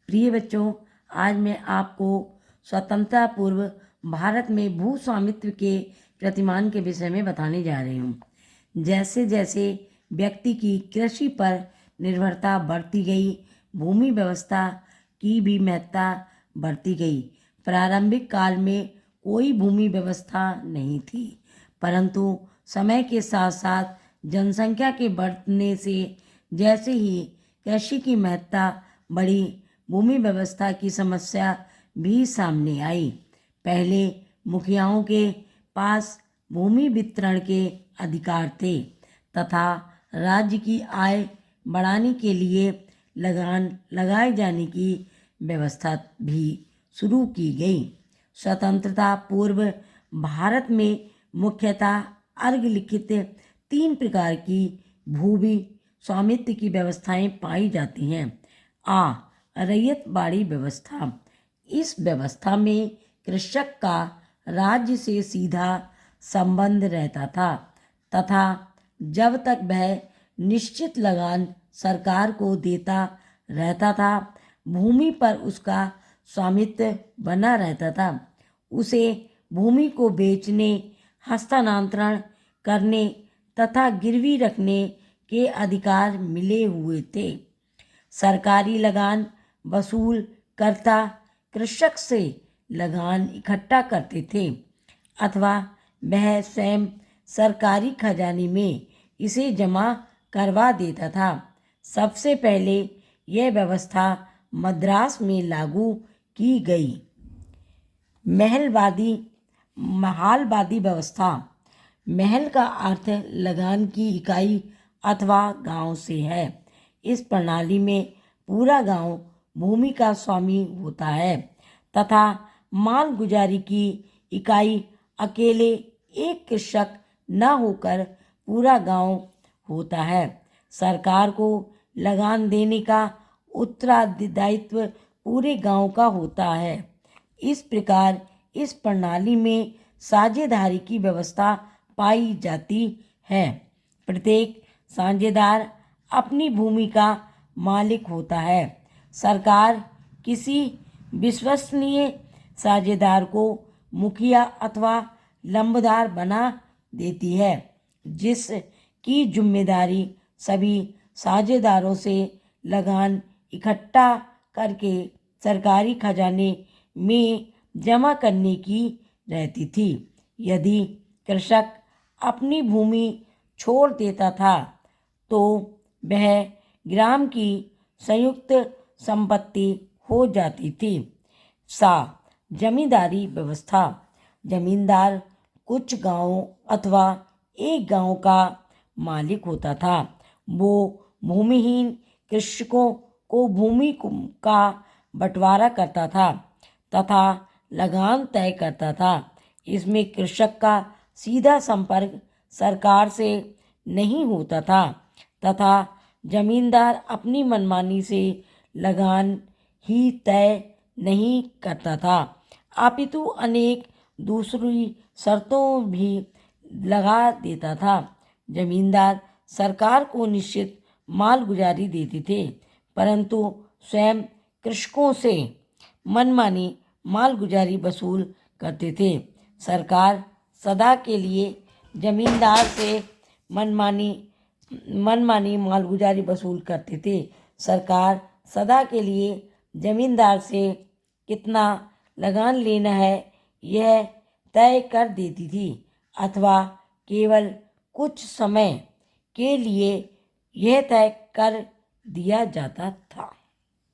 प्रिय बच्चों, आज मैं आपको स्वतंत्रता पूर्व भारत में भू स्वामित्व के प्रतिमान के विषय में बताने जा रही हूँ। जैसे जैसे व्यक्ति की कृषि पर निर्भरता बढ़ती गई, भूमि व्यवस्था की भी महत्ता बढ़ती गई। प्रारंभिक काल में कोई भूमि व्यवस्था नहीं थी, परंतु समय के साथ साथ जनसंख्या के बढ़ने से जैसे ही कृषि की महत्ता बढ़ी, भूमि व्यवस्था की समस्या भी सामने आई। पहले मुखियाओं के पास भूमि वितरण के अधिकार थे तथा राज्य की आय बढ़ाने के लिए लगान लगाए जाने की व्यवस्था भी शुरू की गई। स्वतंत्रता पूर्व भारत में मुख्यतः अर्घलिखित 3 प्रकार की भूमि स्वामित्व की व्यवस्थाएं पाई जाती हैं। रैयतवाड़ी व्यवस्था। इस व्यवस्था में कृषक का राज्य से सीधा संबंध रहता था तथा जब तक वह निश्चित लगान सरकार को देता रहता था, भूमि पर उसका स्वामित्व बना रहता था। उसे भूमि को बेचने, हस्तांतरण करने तथा गिरवी रखने के अधिकार मिले हुए थे। सरकारी लगान वसूलकर्ता कृषक से लगान इकट्ठा करते थे अथवा वह स्वयं सरकारी खजाने में इसे जमा करवा देता था। सबसे पहले यह व्यवस्था मद्रास में लागू की गई। महालवादी व्यवस्था। महल का अर्थ लगान की इकाई अथवा गांव से है। इस प्रणाली में पूरा गांव भूमि का स्वामी होता है तथा मालगुजारी की इकाई अकेले एक कृषक न होकर पूरा गांव होता है। सरकार को लगान देने का उत्तरदायित्व पूरे गांव का होता है। इस प्रकार इस प्रणाली में साझेदारी की व्यवस्था पाई जाती है। प्रत्येक साझेदार अपनी भूमि का मालिक होता है। सरकार किसी विश्वसनीय साझेदार को मुखिया अथवा लंबदार बना देती है, जिसकी जिम्मेदारी सभी साझेदारों से लगान इकट्ठा करके सरकारी खजाने में जमा करने की रहती थी। यदि कृषक अपनी भूमि छोड़ देता था तो वह ग्राम की संयुक्त संपत्ति हो जाती थी। जमींदारी व्यवस्था। जमींदार कुछ गांवों अथवा एक गांव का मालिक होता था। वो भूमिहीन कृषकों को भूमि का बंटवारा करता था तथा लगान तय करता था। इसमें कृषक का सीधा संपर्क सरकार से नहीं होता था तथा जमींदार अपनी मनमानी से लगान ही तय नहीं करता था, अपितु अनेक दूसरी शर्तों भी लगा देता था। जमींदार सरकार को निश्चित मालगुजारी देते थे, परंतु स्वयं कृषकों से मनमानी मालगुजारी वसूल करते थे। सरकार सदा के लिए जमींदार से मनमानी मालगुजारी वसूल करते थे। सरकार सदा के लिए जमींदार से कितना लगान लेना है यह तय कर देती थी अथवा केवल कुछ समय के लिए यह तय कर दिया जाता था।